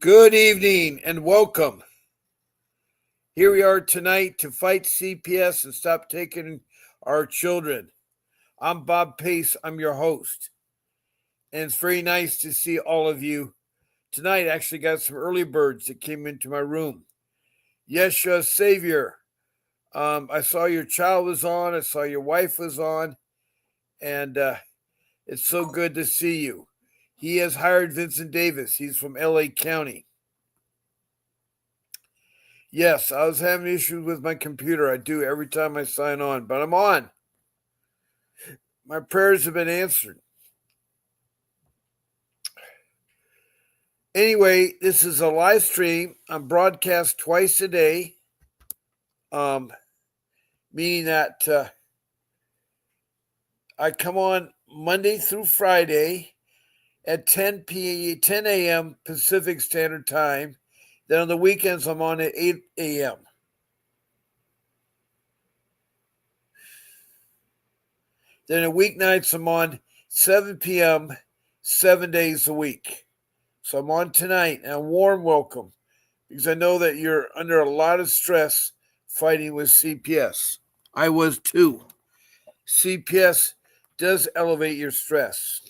Good evening and welcome. Here we are tonight to fight CPS and stop taking our children. I'm Bob Pace. I'm your host. And it's very nice to see all of you tonight. I actually got some early birds that came into my room. Yeshua Savior. I saw your child was on. I saw your wife was on. And it's so good to see you. He has hired Vincent Davis. He's from LA County. Yes, I was having issues with my computer. I do every time I sign on, but I'm on. My prayers have been answered. Anyway, this is a live stream. I'm broadcast twice a day, meaning that I come on Monday through Friday at 10 a.m. Pacific Standard Time. Then on the weekends, I'm on at 8 a.m. Then on weeknights, I'm on 7 p.m. 7 days a week. So I'm on tonight, and a warm welcome because I know that you're under a lot of stress fighting with CPS. I was too. CPS does elevate your stress.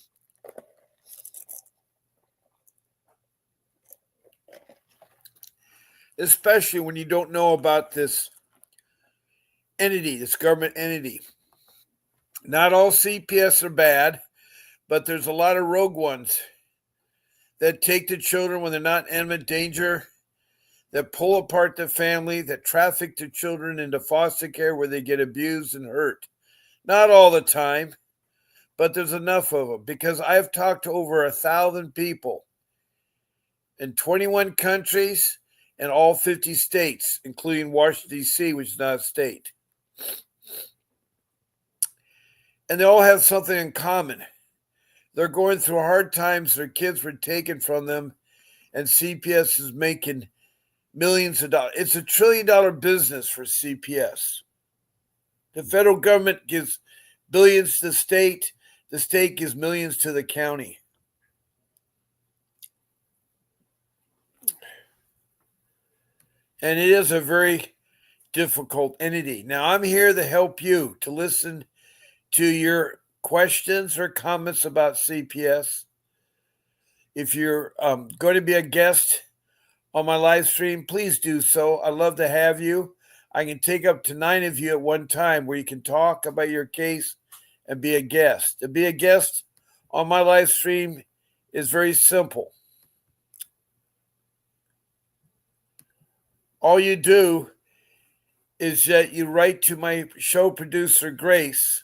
Especially when you don't know about this entity, this government entity. Not all CPS are bad, but there's a lot of rogue ones that take the children when they're not in imminent danger, that pull apart the family, that traffic the children into foster care where they get abused and hurt. Not all the time, but there's enough of them because I've talked to over 1,000 people in 21 countries and all 50 states, including Washington, D.C., which is not a state. And they all have something in common. They're going through hard times. Their kids were taken from them, and CPS is making millions of dollars. It's $1 trillion business for CPS. The federal government gives billions to the state gives millions to the county. And it is a very difficult entity. Now, I'm here to help you, to listen to your questions or comments about CPS. If you're going to be a guest on my live stream, please do so. I'd love to have you. I can take up to 9 of you at one time where you can talk about your case and be a guest. To be a guest on my live stream is very simple. All you do is that you write to my show producer, Grace,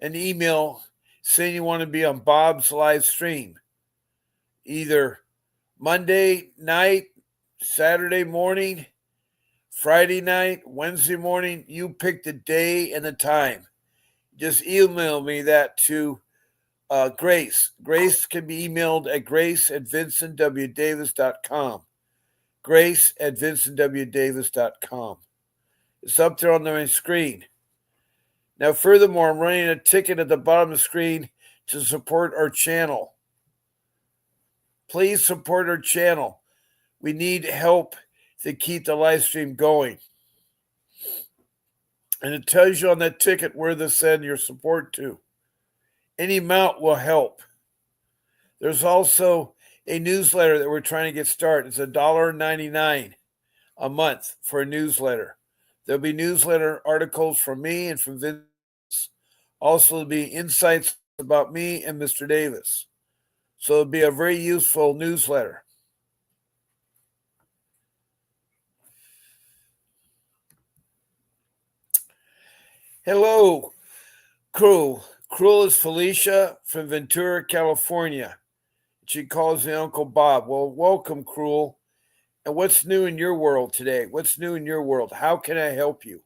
an email saying you want to be on Bob's live stream, either Monday night, Saturday morning, Friday night, Wednesday morning. You pick the day and the time. Just email me that to Grace. Grace can be emailed at grace@vincentwdavis.com. grace@vincentwdavis.com. It's up there on my screen. Now, furthermore, I'm running a ticket at the bottom of the screen to support our channel. Please support our channel. We need help to keep the live stream going. And it tells you on that ticket where to send your support to. Any amount will help. There's also a newsletter that we're trying to get started. It's $1.99 a month for a newsletter. There'll be newsletter articles from me and from Vince. Also, there'll be insights about me and Mr. Davis. So it'll be a very useful newsletter. Hello, Cruel. Cruel is Felicia from Ventura, California. She calls me Uncle Bob. Well, welcome, Cruel. And what's new in your world today? What's new in your world? How can I help you?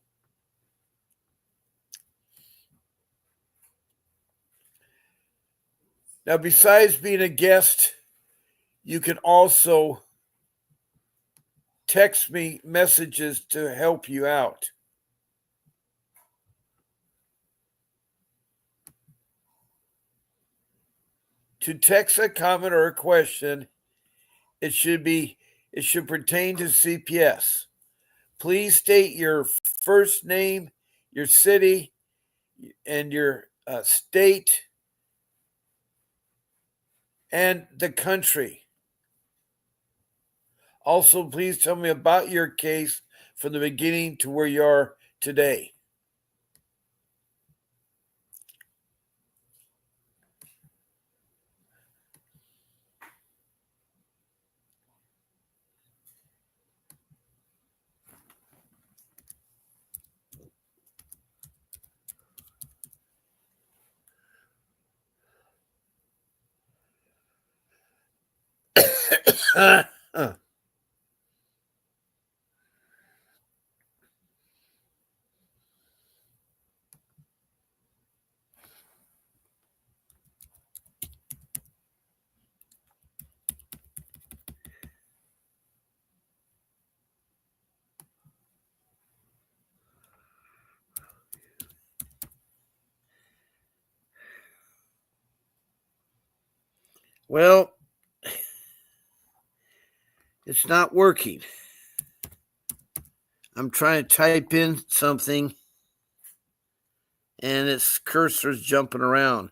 Now, besides being a guest, you can also text me messages to help you out. To text a comment or a question it should pertain to CPS. Please state your first name, your city, and your state, and the country. Also, please tell me about your case from the beginning to where you are today. Well, it's not working. I'm trying to type in something and its cursor's jumping around.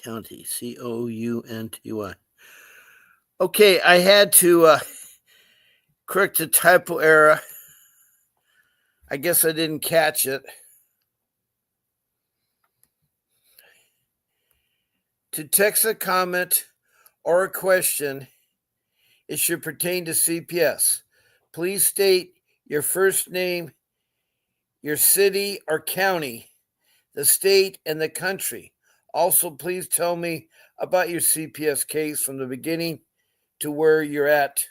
County, County. Okay, I had to correct the typo error. I guess I didn't catch it. To text a comment or a question, it should pertain to CPS. Please state your first name, your city or county, the state, and the country. Also, please tell me about your CPS case from the beginning to where you're at.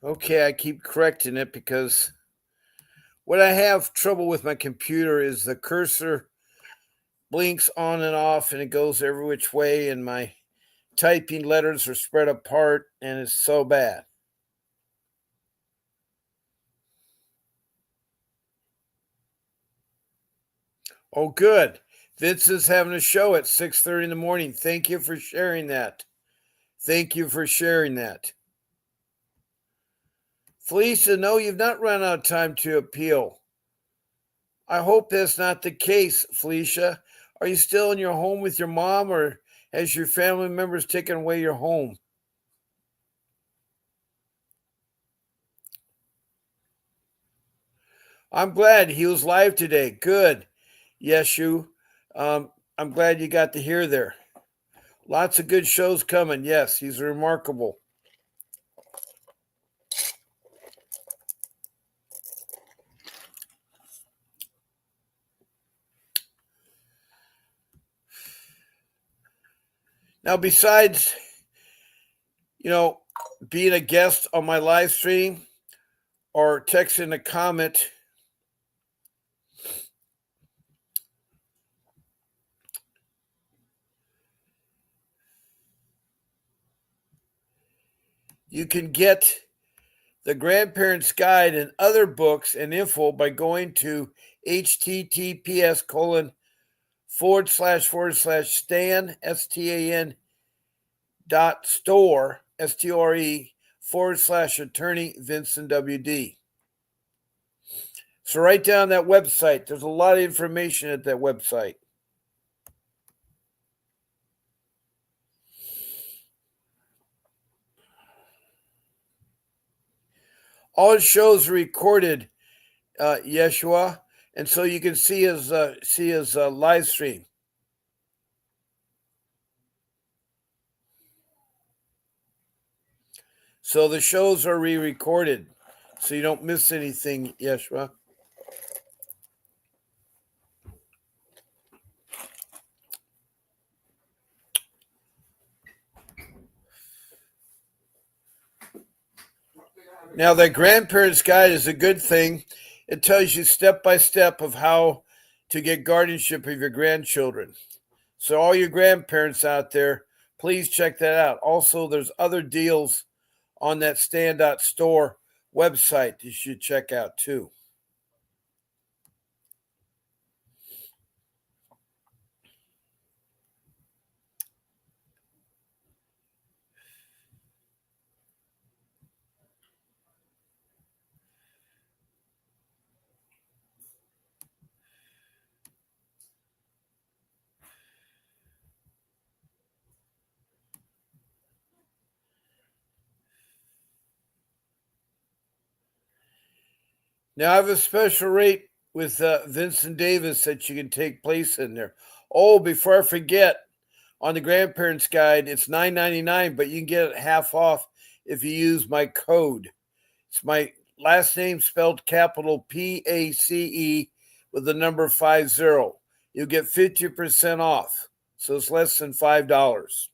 Okay, I keep correcting it because what I have trouble with my computer is the cursor blinks on and off and it goes every which way, and my typing letters are spread apart, and it's so bad. Oh, good. Vince is having a show at 6:30 in the morning. Thank you for sharing that. Thank you for sharing that. Felicia, no, you've not run out of time to appeal. I hope that's not the case, Felicia. Are you still in your home with your mom, or has your family members taken away your home? I'm glad he was live today. Good. Yes, you. I'm glad you got to hear there. Lots of good shows coming. Yes, he's remarkable. Now, besides, being a guest on my live stream or texting a comment, you can get the Grandparents Guide and other books and info by going to https://stan, STAN, .store, STORE, /attorney Vincent WD. So write down that website. There's a lot of information at that website. All his shows are recorded, Yeshua, and so you can see his live stream. So the shows are re-recorded, so you don't miss anything, Yeshua. Now, the grandparents' guide is a good thing. It tells you step by step of how to get guardianship of your grandchildren. So all your grandparents out there, please check that out. Also, there's other deals on that stand.store website you should check out too. Now, I have a special rate with Vincent Davis that you can take place in there. Oh, before I forget, on the grandparents guide, it's $9.99, but you can get it half off if you use my code. It's my last name spelled capital PACE with the number 50. You'll get 50% off. So it's less than $5.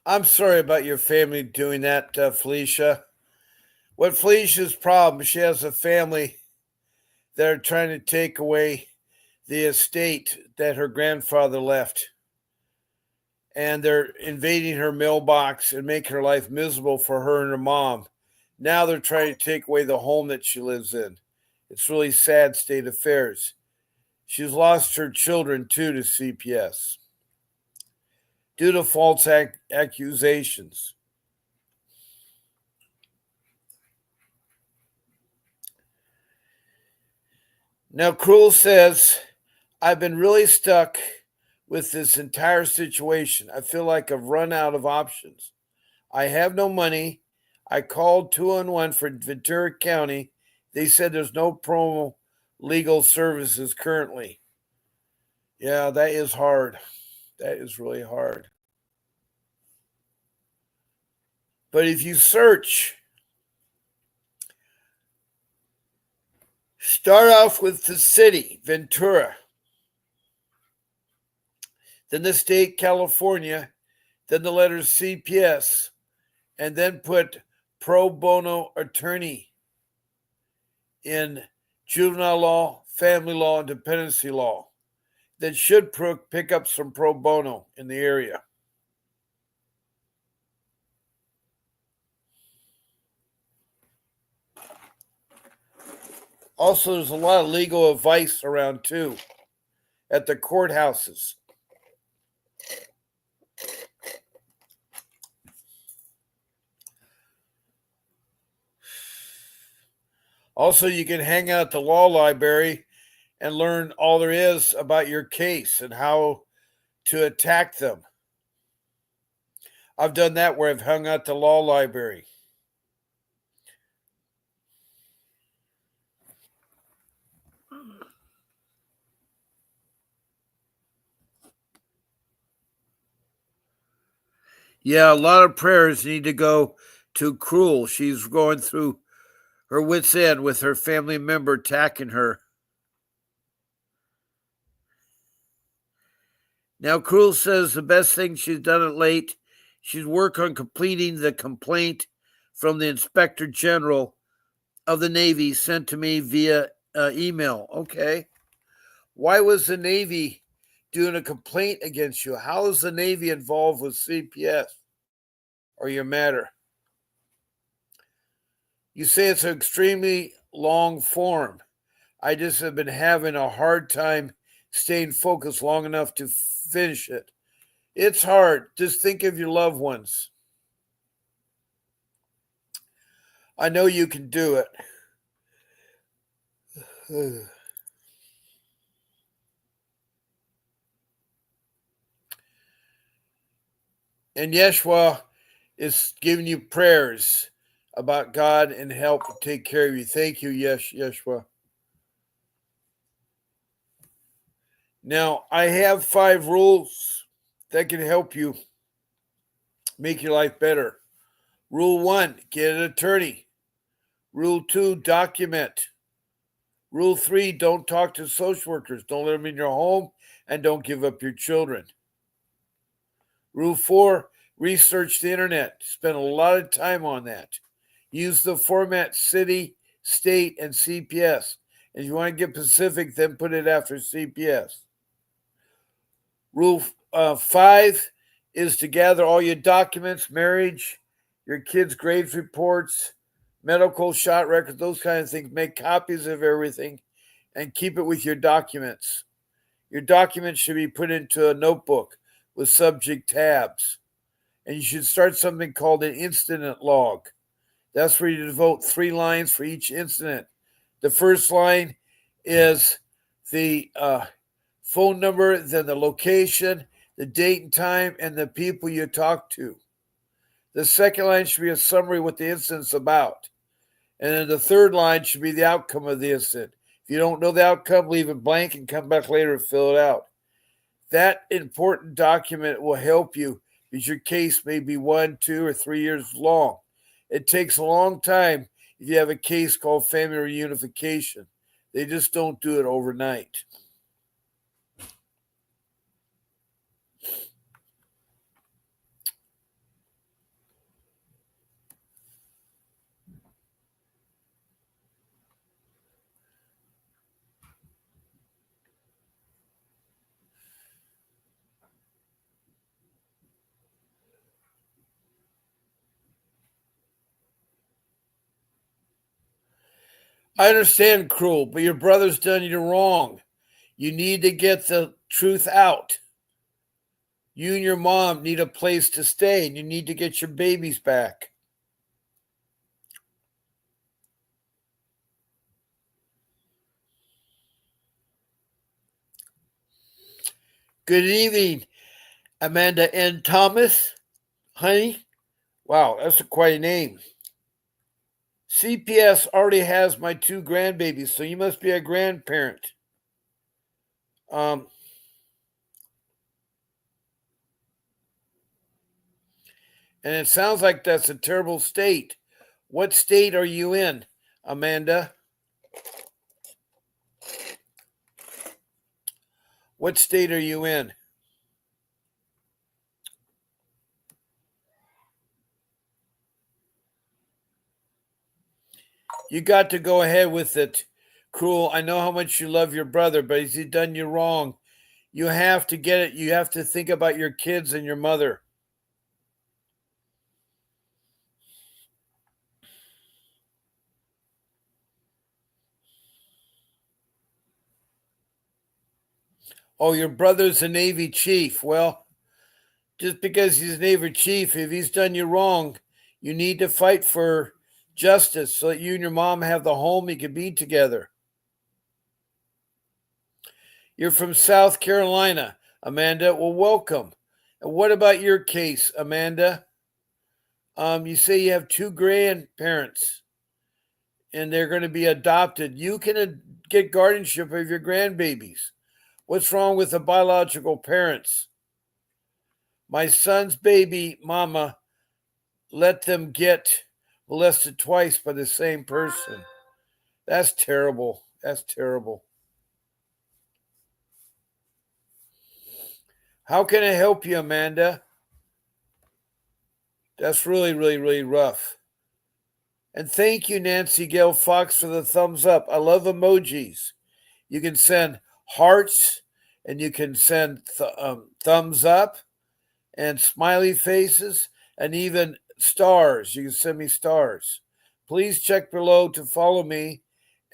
I'm sorry about your family doing that, Felicia. What Felicia's problem, she has a family that are trying to take away the estate that her grandfather left. And they're invading her mailbox and making her life miserable for her and her mom. Now they're trying to take away the home that she lives in. It's really sad state of affairs. She's lost her children too to CPS due to false accusations. Now, Cruel says, I've been really stuck with this entire situation. I feel like I've run out of options. I have no money. I called 211 for Ventura County. They said there's no promo legal services currently. Yeah, that is hard. That is really hard. But if you search, start off with the city, Ventura, then the state, California, then the letters CPS, and then put pro bono attorney in juvenile law, family law, and dependency law. That should pick up some pro bono in the area. Also, there's a lot of legal advice around too at the courthouses. Also, you can hang out at the law library and learn all there is about your case and how to attack them. I've done that where I've hung out at the law library. Yeah, a lot of prayers need to go to Cruel. She's going through her wit's end with her family member attacking her. Now, Cruel says the best thing she's done it late, she's worked on completing the complaint from the Inspector General of the Navy sent to me via email. Okay. Why was the Navy doing a complaint against you? How is the Navy involved with CPS or your matter? You say it's an extremely long form. I just have been having a hard time staying focused long enough to finish it. It's hard. Just think of your loved ones. I know you can do it. And Yeshua is giving you prayers about God and help take care of you. Thank you, Yeshua. Now, I have 5 rules that can help you make your life better. Rule 1, get an attorney. Rule 2, document. Rule 3, don't talk to social workers. Don't let them in your home, and don't give up your children. Rule 4, research the internet. Spend a lot of time on that. Use the format city, state, and CPS. And if you want to get Pacific, then put it after CPS. Rule 5 is to gather all your documents, marriage, your kids' grades reports, medical shot records, those kind of things. Make copies of everything and keep it with your documents. Your documents should be put into a notebook with subject tabs. And you should start something called an incident log. That's where you devote 3 lines for each incident. The first line is the phone number, then the location, the date and time, and the people you talked to. The second line should be a summary of what the incident's about. And then the third line should be the outcome of the incident. If you don't know the outcome, leave it blank and come back later and fill it out. That important document will help you because your case may be 1, 2, or 3 years long. It takes a long time if you have a case called family reunification. They just don't do it overnight. I understand, Cruel, but your brother's done you wrong. You need to get the truth out. You and your mom need a place to stay, and you need to get your babies back. Good evening, Amanda N. Thomas. Honey? Wow, that's quite a name. CPS already has my 2 grandbabies, so you must be a grandparent. And it sounds like that's a terrible state. What state are you in, Amanda? What state are you in? You got to go ahead with it, Cruel. I know how much you love your brother, but has he done you wrong? You have to get it. You have to think about your kids and your mother. Oh, your brother's a Navy chief. Well, just because he's a Navy chief, if he's done you wrong, you need to fight for justice so that you and your mom have the home you can be together. You're from South Carolina, Amanda. Well, welcome. And what about your case, Amanda? You say you have 2 grandparents and they're going to be adopted. You can get guardianship of your grandbabies. What's wrong with the biological parents? My son's baby mama let them get molested twice by the same person. That's terrible. That's terrible. How can I help you, Amanda? That's really, really, really rough. And thank you, Nancy Gail Fox, for the thumbs up. I love emojis. You can send hearts and you can send thumbs up and smiley faces and even stars. You can send me stars. Please check below to follow me.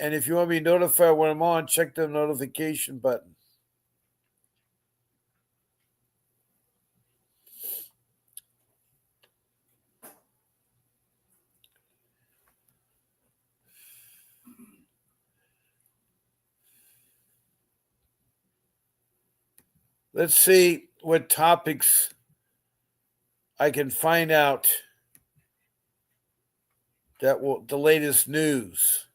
And if you want to be notified when I'm on, check the notification button. Let's see what topics I can find out that will the latest news.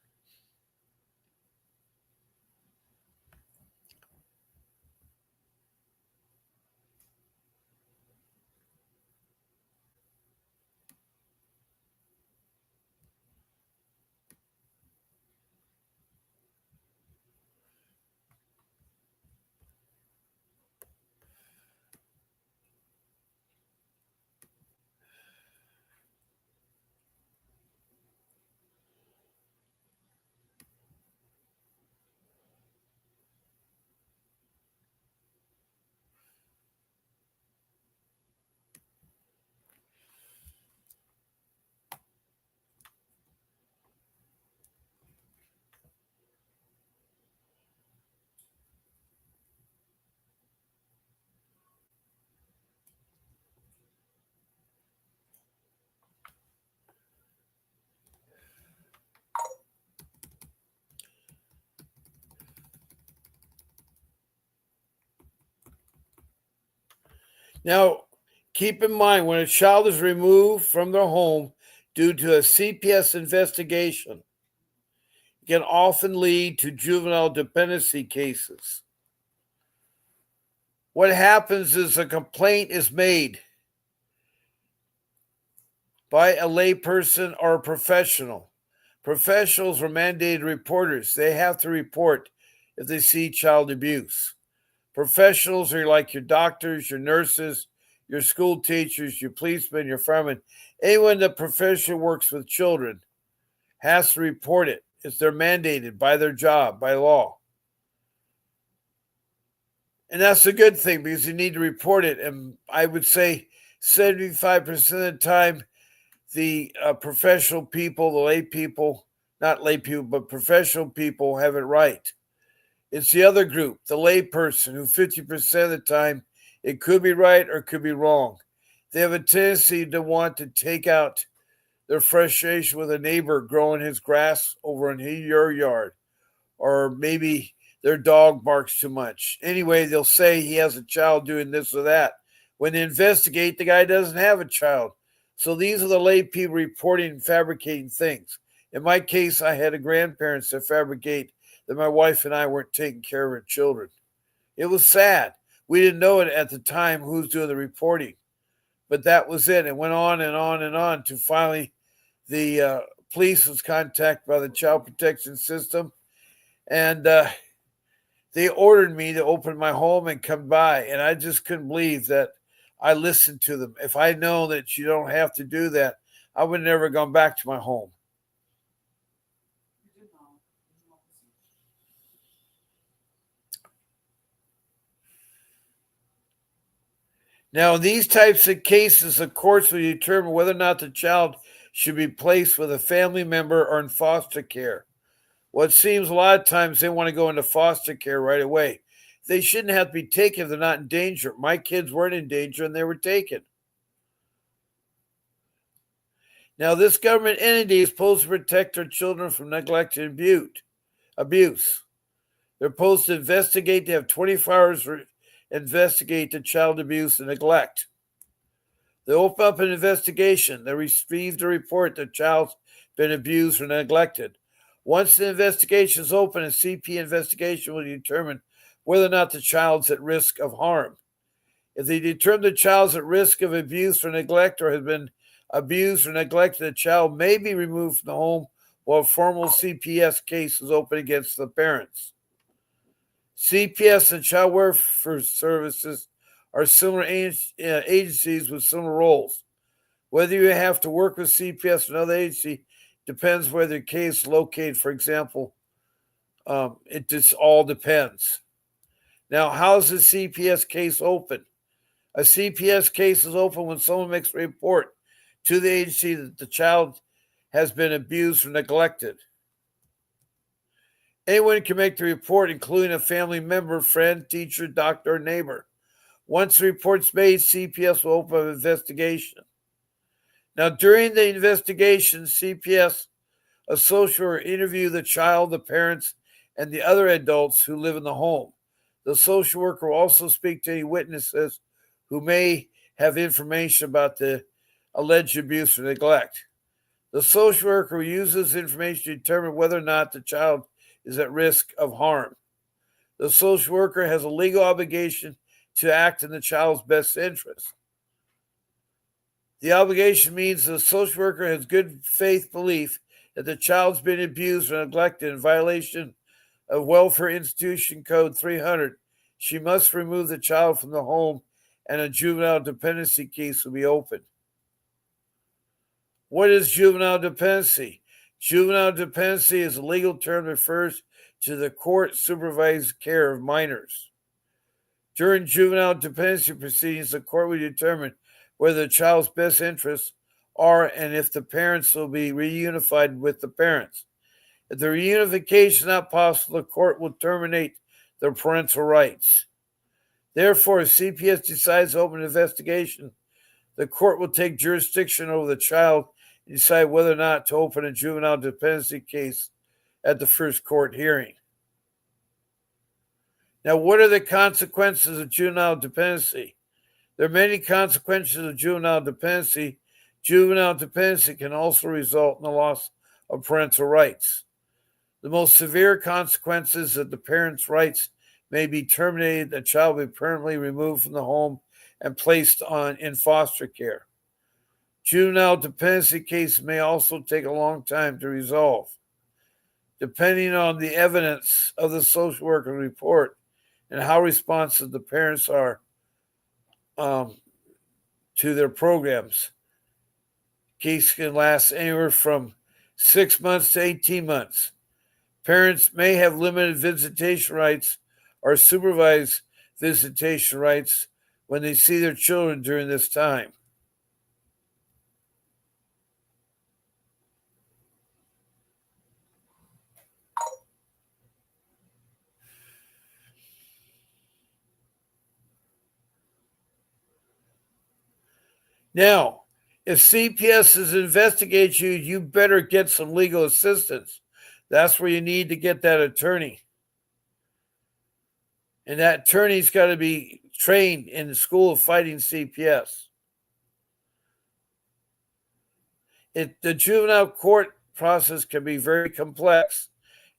Now, keep in mind when a child is removed from their home due to a CPS investigation, it can often lead to juvenile dependency cases. What happens is a complaint is made by a layperson or a professional. Professionals are mandated reporters. They have to report if they see child abuse. Professionals are like your doctors, your nurses, your school teachers, your policemen, your firemen. Anyone that professionally works with children has to report it. They're mandated by their job, by law. And that's a good thing because you need to report it. And I would say 75% of the time, the professional people, the lay people, not lay people, but professional people have it right. It's the other group, the lay person, who 50% of the time it could be right or it could be wrong. They have a tendency to want to take out their frustration with a neighbor growing his grass over in your yard, or maybe their dog barks too much. Anyway, they'll say he has a child doing this or that. When they investigate, the guy doesn't have a child. So these are the lay people reporting and fabricating things. In my case, I had a grandparents that fabricate that my wife and I weren't taking care of our children. It was sad. We didn't know it at the time who's doing the reporting. But that was it. It went on and on and on to finally the police was contacted by the child protection system. And they ordered me to open my home and come by. And I just couldn't believe that I listened to them. If I know that you don't have to do that, I would have never gone back to my home. Now, in these types of cases, the courts will determine whether or not the child should be placed with a family member or in foster care. Well, it seems a lot of times they want to go into foster care right away. They shouldn't have to be taken if they're not in danger. My kids weren't in danger and they were taken. Now, this government entity is supposed to protect our children from neglect and abuse. They're supposed to investigate. They have 24 hours to investigate the child abuse and neglect. They open up an investigation. They received a report that the child's been abused or neglected. Once the investigation is open, a CP investigation will determine whether or not the child's at risk of harm. If they determine the child's at risk of abuse or neglect or has been abused or neglected, the child may be removed from the home while a formal CPS case is open against the parents. CPS and child welfare services are similar agencies with similar roles. Whether you have to work with CPS or another agency depends where the case is located. For example, it just all depends. Now, how is a CPS case open? A CPS case is open when someone makes a report to the agency that the child has been abused or neglected. Anyone can make the report, including a family member, friend, teacher, doctor, or neighbor. Once the report's made, CPS will open an investigation. Now, during the investigation, CPS, a social worker, interview the child, the parents, and the other adults who live in the home. The social worker will also speak to any witnesses who may have information about the alleged abuse or neglect. The social worker uses information to determine whether or not the child is at risk of harm. The social worker has a legal obligation to act in the child's best interest. The obligation means the social worker has good faith belief that the child's been abused or neglected in violation of Welfare Institution Code 300. She must remove the child from the home and a juvenile dependency case will be opened. What is juvenile dependency? Juvenile dependency is a legal term that refers to the court-supervised care of minors. During juvenile dependency proceedings, the court will determine whether the child's best interests are and if the parents will be reunified with the parents. If the reunification is not possible, the court will terminate their parental rights. Therefore, if CPS decides to open an investigation, the court will take jurisdiction over the child and decide whether or not to open a juvenile dependency case at the first court hearing. Now, what are the consequences of juvenile dependency? There are many consequences of juvenile dependency. Juvenile dependency can also result in the loss of parental rights. The most severe consequences that the parents' rights may be terminated, the child will be permanently removed from the home and placed in foster care. Juvenile dependency cases may also take a long time to resolve. Depending on the evidence of the social worker report and how responsive the parents are to their programs, case can last anywhere from 6 months to 18 months. Parents may have limited visitation rights or supervised visitation rights when they see their children during this time. Now, if CPS is investigating you, you better get some legal assistance. That's where you need to get that attorney. And that attorney's got to be trained in the School of Fighting CPS. The juvenile court process can be very complex,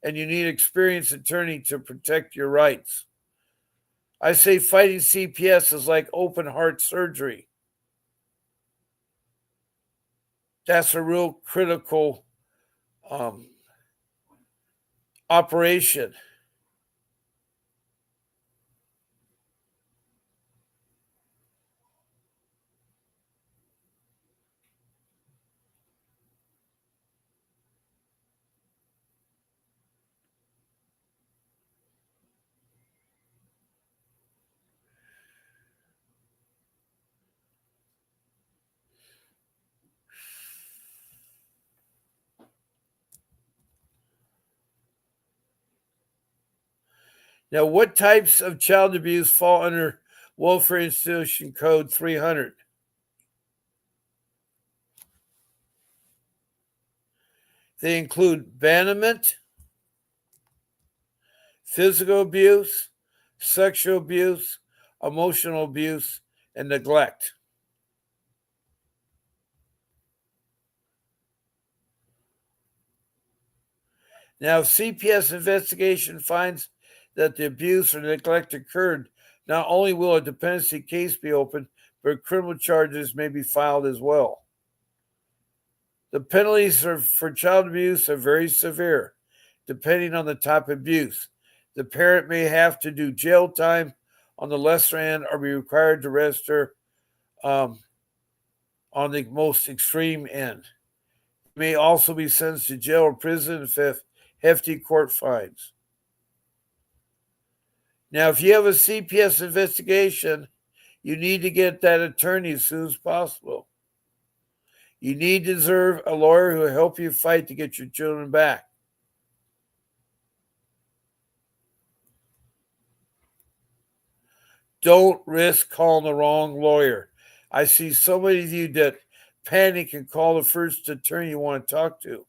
and you need an experienced attorney to protect your rights. I say fighting CPS is like open heart surgery. That's a real critical operation. Now, what types of child abuse fall under Welfare Institution Code 300? They include abandonment, physical abuse, sexual abuse, emotional abuse, and neglect. Now, if CPS investigation finds that the abuse or neglect occurred, not only will a dependency case be opened, but criminal charges may be filed as well. The penalties for child abuse are very severe, depending on the type of abuse. The parent may have to do jail time on the lesser end or be required to register on the most extreme end. May also be sentenced to jail or prison and hefty court fines. Now, if you have a CPS investigation, you need to get that attorney as soon as possible. You need to deserve a lawyer who will help you fight to get your children back. Don't risk calling the wrong lawyer. I see so many of you that panic and call the first attorney you want to talk to.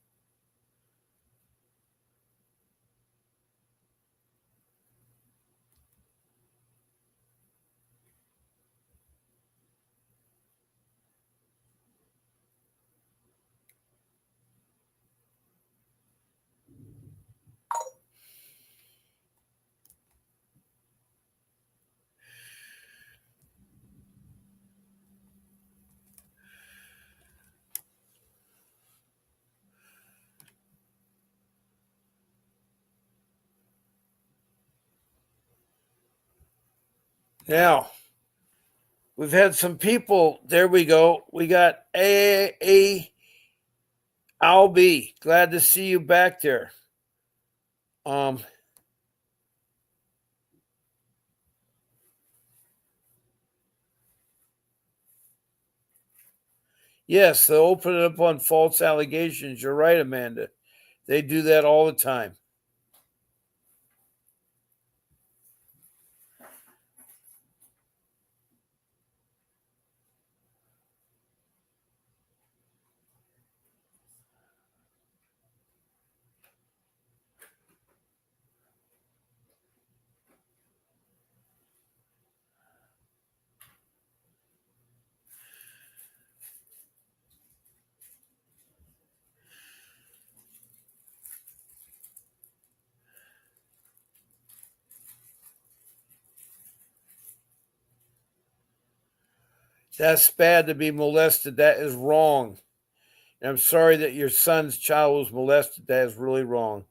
Now, we've had some people. There we go. We got Albie. Glad to see you back there. Yes, they'll open it up on false allegations. You're right, Amanda. They do that all the time. That's bad to be molested. That is wrong. And I'm sorry that your son's child was molested. That is really wrong.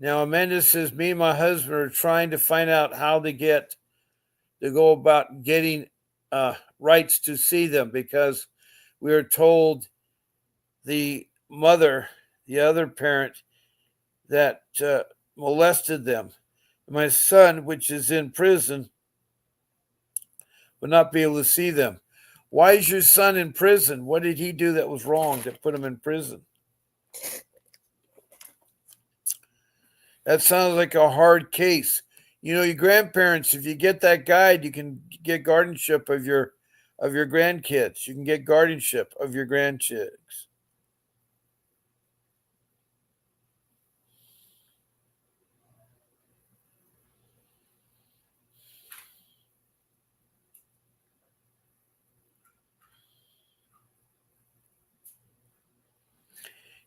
Now, Amanda says, me and my husband are trying to find out how to go about getting rights to see them because we are told the mother, the other parent that molested them, my son, which is in prison, will not be able to see them. Why is your son in prison? What did he do that was wrong that put him in prison? That sounds like a hard case. You know, your grandparents, if you get that guide, you can get guardianship of your grandkids. You can get guardianship of your grandkids.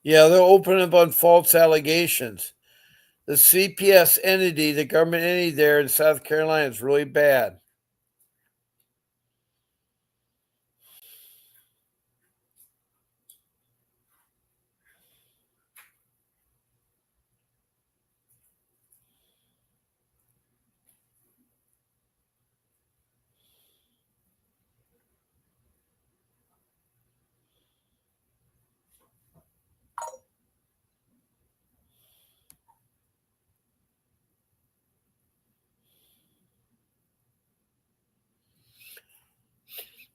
Yeah, they'll open up on false allegations. The CPS entity, the government entity there in South Carolina, is really bad.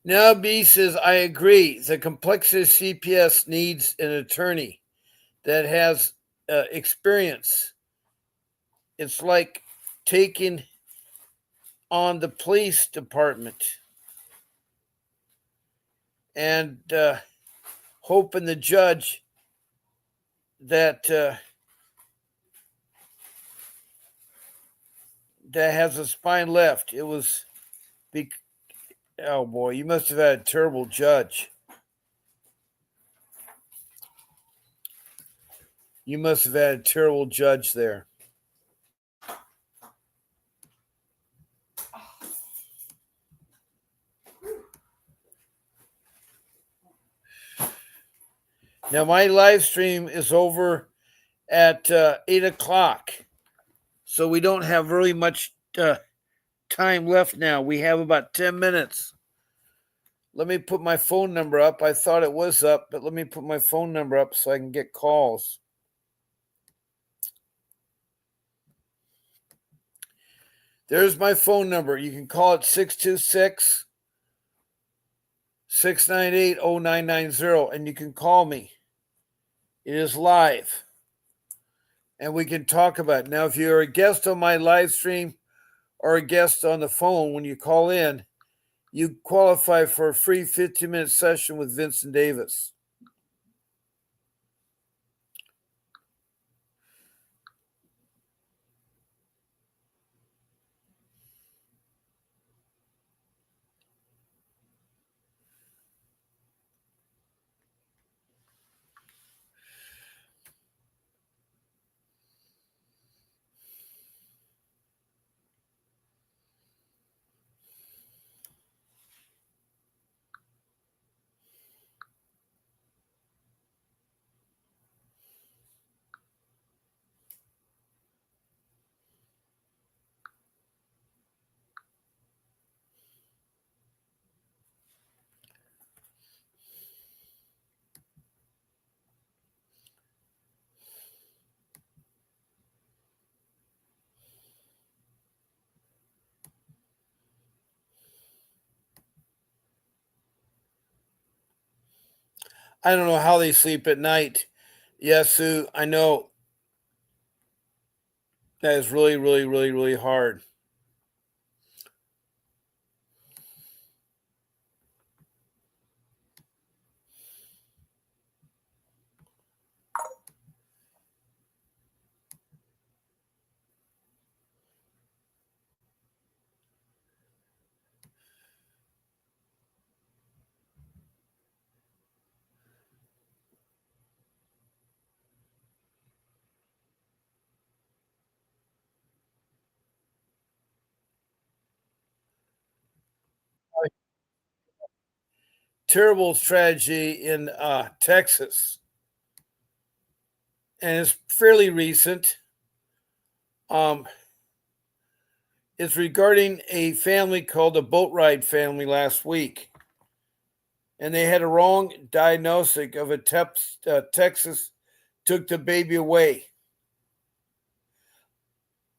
Now, B says, I agree. The complexity of CPS needs an attorney that has experience. It's like taking on the police department and hoping the judge that that has a spine left. It was, oh boy, you must have had a terrible judge. You must have had a terrible judge there. Now, my live stream is over at 8 o'clock. So we don't have really much time left now. We have about 10 minutes. Let me put my phone number up. I thought it was up, but let me put my phone number up so I can get calls. There's my phone number. You can call it 626 698-0990, and you can call me. It is live, and we can talk about it. Now, if you're a guest on my live stream or a guest on the phone, when you call in, you qualify for a free 15-minute session with Vincent Davis. I don't know how they sleep at night. Yes, Sue, I know that is really, really, really, really hard. Terrible tragedy in Texas, and it's fairly recent. It's regarding a family called the Boatwright family last week, and they had a wrong diagnosis of a Texas took the baby away.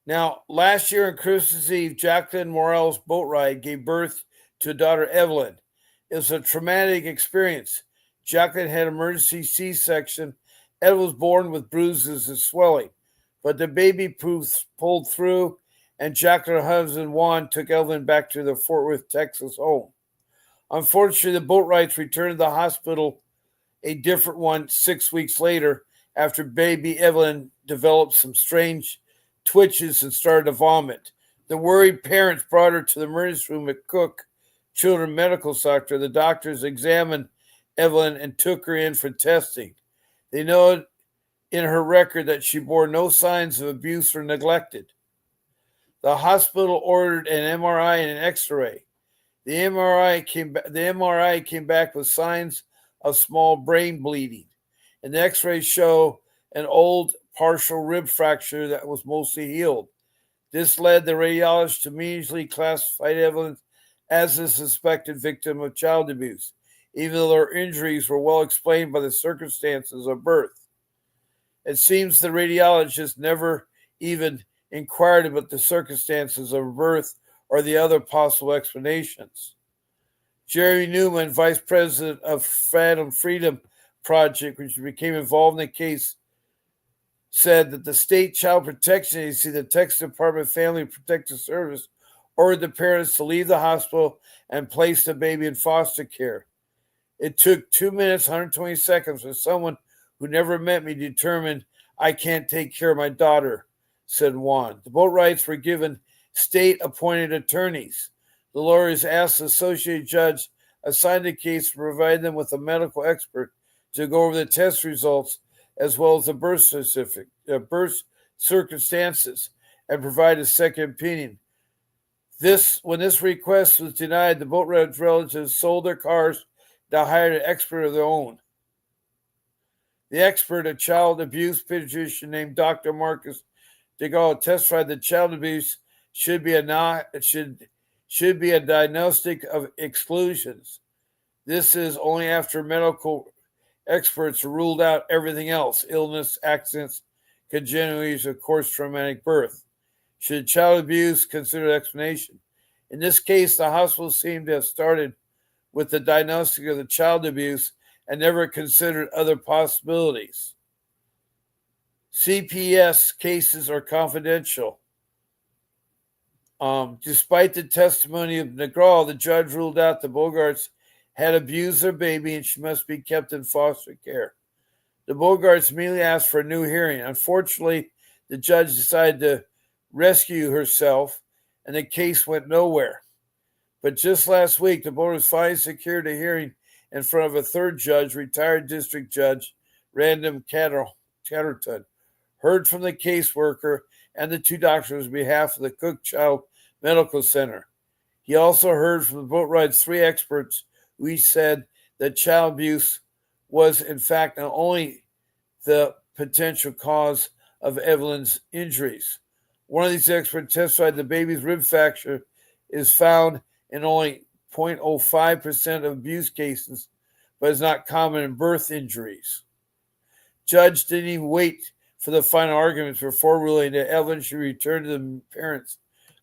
Now, last year on Christmas Eve, Jacqueline Morales Boatwright gave birth to a daughter, Evelyn. It was a traumatic experience. Jacqueline had emergency C-section. Evelyn was born with bruises and swelling, but the baby pulled through, and Jacqueline and her husband Juan took Evelyn back to their Fort Worth, Texas home. Unfortunately, the Boatwrights returned to the hospital, a different one, 6 weeks later, after baby Evelyn developed some strange twitches and started to vomit. The worried parents brought her to the emergency room at Cook Children's Medical Center. The doctors examined Evelyn and took her in for testing. They noted in her record that she bore no signs of abuse or neglected. The hospital ordered an MRI and an X-ray. The MRI came back with signs of small brain bleeding, and the X-rays show an old partial rib fracture that was mostly healed. This led the radiologist to immediately classify Evelyn as a suspected victim of child abuse, even though her injuries were well explained by the circumstances of birth. It seems the radiologist never even inquired about the circumstances of birth or the other possible explanations. Jerry Newman, vice president of Phantom Freedom Project, which became involved in the case, said that the state child protection agency, the Texas Department of Family Protective Service, ordered the parents to leave the hospital and place the baby in foster care. It took 2 minutes, 120 seconds for someone who never met me to determine I can't take care of my daughter, said Juan. The Boatwrights were given state-appointed attorneys. The lawyers asked the associate judge assigned the case to provide them with a medical expert to go over the test results as well as the birth circumstances, and provide a second opinion. When this request was denied, the Boatwright relatives sold their cars to hire an expert of their own. The expert, a child abuse pediatrician named Dr. Marcus DeGaulle, testified that child abuse should be a diagnostic of exclusions. This is only after medical experts ruled out everything else: illness, accidents, congenital, of course, traumatic birth. Should child abuse consider explanation? In this case, the hospital seemed to have started with the diagnosis of the child abuse and never considered other possibilities. CPS cases are confidential. Despite the testimony of Negral, the judge ruled out the Bogarts had abused their baby and she must be kept in foster care. The Bogarts immediately asked for a new hearing. Unfortunately, the judge decided to rescue herself and the case went nowhere. But just last week, the Bogarts finally secured a hearing in front of a third judge, retired district judge Random Catterton, heard from the caseworker and the two doctors on behalf of the Cook Child Medical Center. He also heard from the boat ride's three experts who each said that child abuse was in fact not only the potential cause of Evelyn's injuries. One of these experts testified the baby's rib fracture is found in only 0.05% of abuse cases, but is not common in birth injuries. Judge didn't even wait for the final arguments before ruling that Evelyn should return to the parents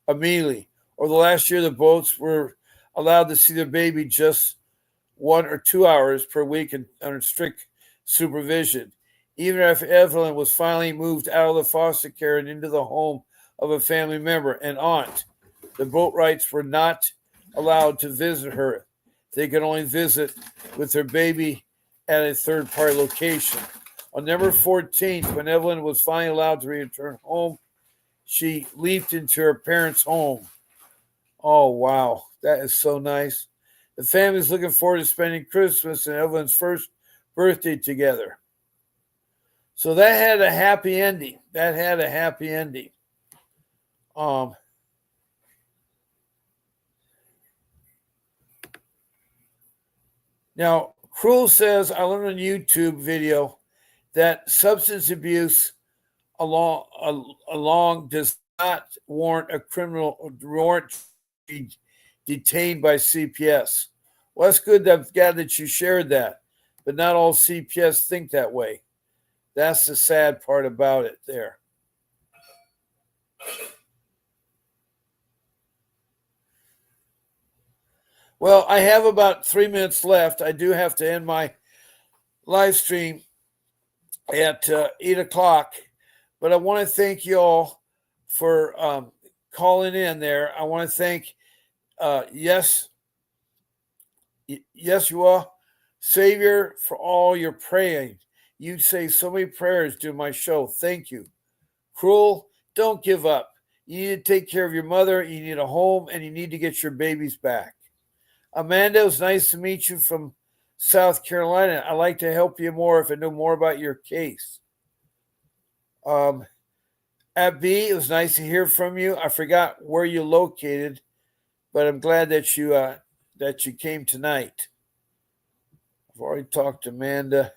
immediately. Over the last year, the boats were allowed to see their baby just 1 or 2 hours per week under strict supervision. Even if Evelyn was finally moved out of the foster care and into the home of a family member, an aunt, the Boatwrights were not allowed to visit her. They could only visit with their baby at a third-party location. On November 14th, when Evelyn was finally allowed to return home, she leaped into her parents' home. Oh, wow. That is so nice. The family is looking forward to spending Christmas and Evelyn's first birthday together. So that had a happy ending. Now, Cruel says, I learned on YouTube video that substance abuse along does not warrant a criminal warrant to be detained by CPS. Well, that's good that you shared that, but not all CPS think that way. That's the sad part about it there. Well, I have about 3 minutes left. I do have to end my live stream at 8 o'clock, but I want to thank you all for calling in there. I want to thank Yeshua, Savior, for all your praying. You say so many prayers during my show. Thank you. Cruel, don't give up. You need to take care of your mother. You need a home, and you need to get your babies back. Amanda, it was nice to meet you from South Carolina. I'd like to help you more if I know more about your case. Abby, it was nice to hear from you. I forgot where you're located, but I'm glad that you came tonight. I've already talked to Amanda.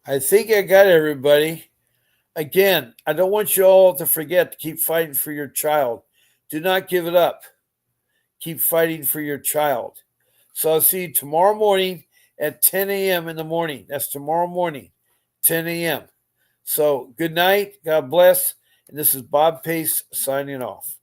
I think I got everybody. Again, I don't want you all to forget to keep fighting for your child. Do not give it up. Keep fighting for your child. So I'll see you tomorrow morning at 10 a.m. in the morning. That's tomorrow morning, 10 a.m. So good night. God bless. And this is Bob Pace signing off.